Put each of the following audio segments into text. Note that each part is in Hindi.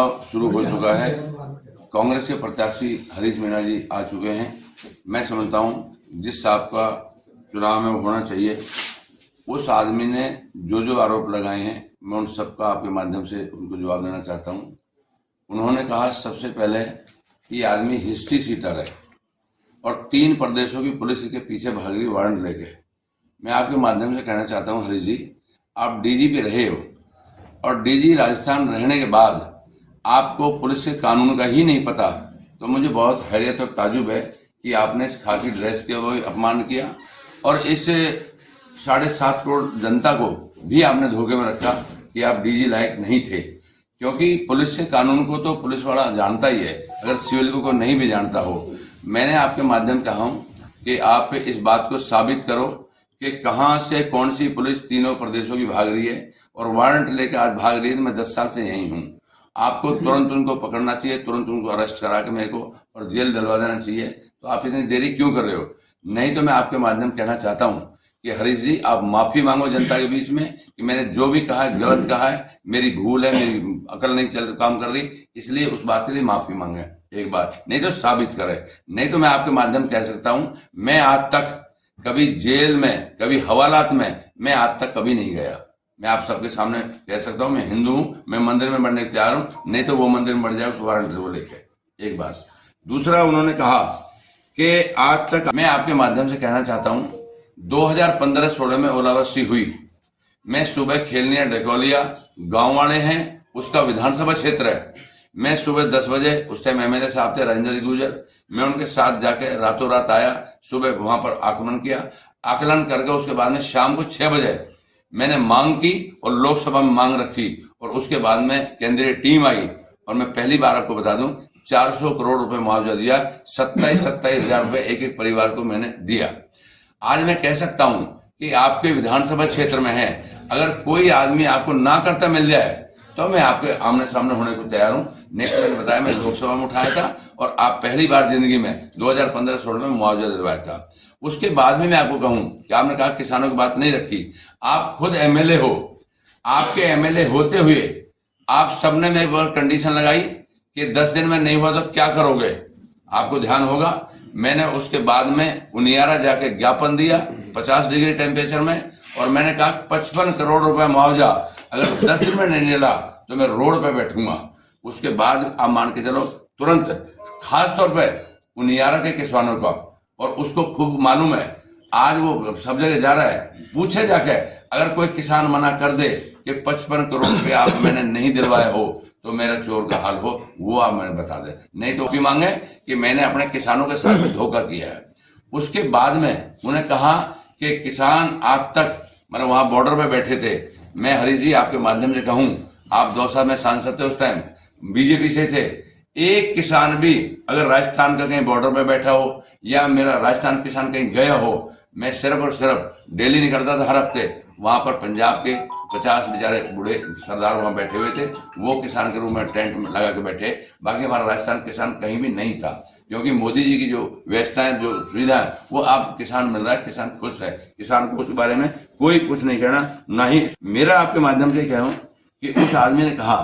चुनाव शुरू हो चुका है। कांग्रेस के प्रत्याशी हरीश मीणा जी आ चुके हैं। मैं समझता हूं जिस साहब का चुनाव में होना चाहिए उस आदमी ने जो आरोप लगाए हैं मैं उन सबका आपके माध्यम से उनको जवाब देना चाहता हूं। उन्होंने कहा सबसे पहले कि आदमी हिस्ट्री सीटर है और 3 प्रदेशों की पुलिस के पीछे भाग रही वारंट लेके। मैं आपके माध्यम से कहना चाहता हूं हरीश जी, आप डीजीपी रहे हो और डीजी राजस्थान रहने के बाद आपको पुलिस के कानून का ही नहीं पता, तो मुझे बहुत हैरत और ताजुब है कि आपने इस खाकी ड्रेस के वो अपमान किया और इस 7.5 करोड़ जनता को भी आपने धोखे में रखा कि आप डीजी लायक नहीं थे। क्योंकि पुलिस के कानून को तो पुलिस वाला जानता ही है, अगर सिविल को नहीं भी जानता हो। मैंने आपके माध्यम कहा हूं कि आप इस बात को साबित करो कि कहां से कौन सी पुलिस तीनों प्रदेशों की भाग रही है और वारंट लेकर आज भाग रही है। मैं 10 साल से यही हूं। आपको तुरंत उनको पकड़ना चाहिए, तुरंत उनको अरेस्ट करा के मेरे को और जेल डलवा देना चाहिए। तो आप इतनी देरी क्यों कर रहे हो? नहीं तो मैं आपके माध्यम कहना चाहता हूं कि हरीश जी आप माफी मांगो जनता के बीच में कि मैंने जो भी कहा है गलत कहा है, मेरी भूल है, मेरी अकल नहीं काम कर रही, इसलिए उस बात के लिए माफी मांगे एक बार, नहीं तो साबित करे। नहीं तो मैं आपके माध्यम कह सकता हूं मैं आज तक कभी जेल में, कभी हवालात में मैं आज तक कभी नहीं गया। मैं आप सबके सामने कह सकता हूं मैं हिंदू हूं, मैं मंदिर में बढ़ने को तैयार हूं, नहीं तो वो मंदिर में बढ़ जाए तो वारंट वो लेके। एक बात। दूसरा, उन्होंने कहा कि आज तक मैं आपके माध्यम से कहना चाहता हूं 2015-16 में ओलावृष्टि हुई। मैं सुबह खेलनिया डकोलिया गांव वाले हैं, उसका विधानसभा क्षेत्र है। मैं सुबह 10 बजे, उस टाइम एमएलए साहब थे राजेंद्र गुर्जर, मैं उनके साथ जाके रातों रात आया, सुबह वहां पर आकलन किया। आकलन करके उसके बाद में शाम को 6 बजे मैंने मांग की और लोकसभा में मांग रखी और उसके बाद में केंद्रीय टीम आई और मैं पहली बार आपको बता दूं 400 करोड़ रुपए मुआवजा दिया। 27 हजार रुपए एक परिवार को मैंने दिया। आज मैं कह सकता हूं कि आपके विधानसभा क्षेत्र में है, अगर कोई आदमी आपको ना करता मिल जाए तो मैं आपके आमने सामने होने को तैयार हूं। नेक्स्ट मैंने बताया मैं लोकसभा में उठाया था और आप पहली बार जिंदगी में 2015-16 में मुआवजा दिलवाया था। उसके बाद में मैं आपको कहूं कि आपने कहा किसानों की बात नहीं रखी। आप खुद एमएलए हो, आपके एमएलए होते हुए आप सबने मेरे पर कंडीशन लगाई कि 10 दिन में नहीं हुआ तो क्या करोगे। आपको ध्यान होगा मैंने उसके बाद में उनियारा जाके ज्ञापन दिया 50 डिग्री टेम्परेचर में और मैंने कहा 55 करोड़ रुपए मुआवजा अगर 10 दिन में नहीं मिला तो मैं रोड पे बैठूंगा। उसके बाद आप मान के चलो तुरंत, खास तौर पे उनियारा के किसानों का, और उसको खूब मालूम है, आज वो सब जगह जा रहा है, पूछे जाके अगर कोई किसान मना कर दे कि 55 करोड़ रुपए आप मैंने नहीं दिलवाए हो तो मेरा चोर का हाल हो, वो आप मैंने बता दे। नहीं तो भी मांगे कि मैंने अपने किसानों के साथ धोखा किया है। उसके बाद में उन्हें कहा कि किसान आज तक मतलब वहां बॉर्डर पे बैठे थे। मैं हरीश जी आपके माध्यम से कहूं, आप दौसा में सांसद थे, उस टाइम बीजेपी से थे। एक किसान भी अगर राजस्थान का कहीं बॉर्डर पे बैठा हो या मेरा राजस्थान किसान कहीं गया हो, मैं सिर्फ और सिर्फ डेली निकलता था हर हफ्ते, वहां पर पंजाब के 50 बेचारे बूढ़े सरदार वहां बैठे हुए थे, वो किसान के रूप में टेंट में लगा के बैठे। बाकी हमारा राजस्थान किसान कहीं भी नहीं था, क्योंकि मोदी जी की जो व्यवस्थाएं, जो सुविधा है, वो आप किसान मिल रहा है, किसान खुश है। किसान को उस बारे में कोई कुछ नहीं कहना, ना ही मेरा आपके माध्यम से कह रहा हूं कि उस आदमी ने कहा,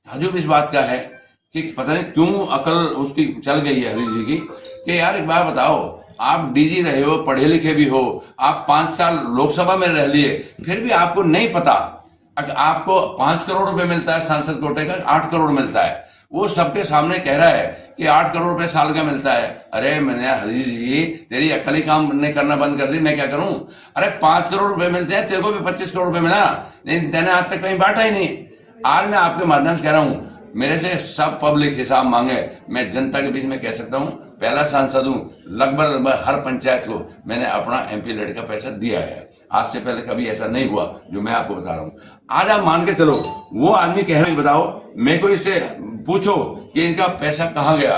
ताजुब इस बात का है कि पता नहीं क्यों अकल उसकी चल गई है हरीश जी की, कि यार एक बार बताओ, आप डीजी रहे हो, पढ़े लिखे भी हो, आप 5 साल लोकसभा में रह लिए, फिर भी आपको नहीं पता आपको 5 करोड़ रुपए मिलता है सांसद कोटे का, 8 करोड़ मिलता है। वो सबके सामने कह रहा है कि 8 करोड़ रुपए साल का मिलता है। अरे मैंने हरीश जी तेरी अकल ही काम नहीं करना बंद कर दी, मैं क्या करूं? अरे 5 करोड़ रुपए मिलते हैं, तेरे को भी 25 करोड़ रुपए मिला, नहीं तेने आज तक कहीं बांटा ही नहीं। आज मैं आपके माध्यम से कह रहा हूं, मेरे से सब पब्लिक हिसाब मांगे, मैं जनता के बीच में कह सकता हूं पहला सांसद हूं, लगभग हर पंचायत को मैंने अपना एमपी लेट का पैसा दिया है। आज से पहले कभी ऐसा नहीं हुआ जो मैं आपको बता रहा हूं। आज आप मान के चलो, वो आदमी कह रहे बताओ मेरे को इससे पूछो कि इनका पैसा कहां गया।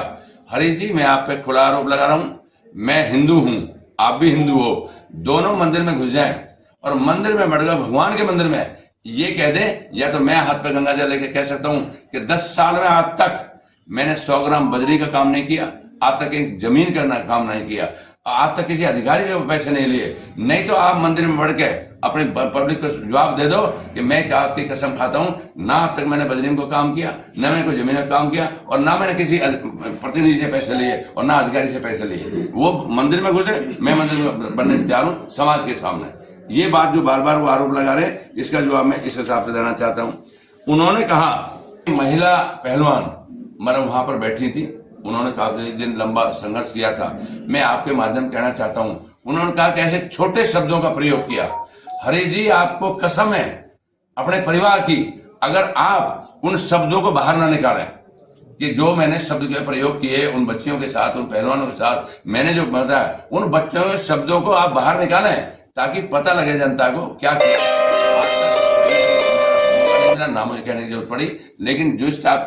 हरीश जी मैं आप पे खुला आरोप लगा रहा हूं, मैं हिंदू हूं, आप भी हिंदू हो, दोनों मंदिर में घुस जाए और मंदिर में बढ़ गए, भगवान के मंदिर में ये कह दे, या तो मैं हाथ पे गंगा जल लेके कह सकता हूं कि 10 साल में आज तक मैंने 100 ग्राम बजरी का काम नहीं किया, आज तक एक जमीन का काम नहीं किया, आज तक किसी अधिकारी के पैसे नहीं लिए। नहीं तो आप मंदिर में बढ़ के अपने पब्लिक को जवाब दे दो कि मैं क्या आपकी कसम खाता हूं, ना अब तक मैंने बजरीन को काम किया, ना मैंने कोई जमीन का काम किया, और ना मैंने किसी प्रतिनिधि से पैसे लिए और ना अधिकारी से पैसे लिए। वो मंदिर में घुसे, मैं मंदिर में बनने तैयार हूं समाज के सामने। ये बात जो बार बार वो आरोप लगा रहे, इसका जवाब मैं इस हिसाब से देना चाहता हूं। उन्होंने कहा महिला पहलवान मतलब वहां पर बैठी थी, उन्होंने काफी दिन लंबा संघर्ष किया था। मैं आपके माध्यम कहना चाहता हूं, उन्होंने कहा कि ऐसे छोटे शब्दों का प्रयोग किया। हरीश जी, आपको कसम है अपने परिवार की, अगर आप उन शब्दों को बाहर ना निकालें कि जो मैंने शब्द के प्रयोग किए उन बच्चियों के साथ, उन पहलवानों के साथ मैंने जो बताया, उन बच्चों के शब्दों को आप बाहर निकालें ताकि पता लगे जनता को क्या किया। नाम मुझे कहने की जरूरत पड़ी, लेकिन जो स्टाफ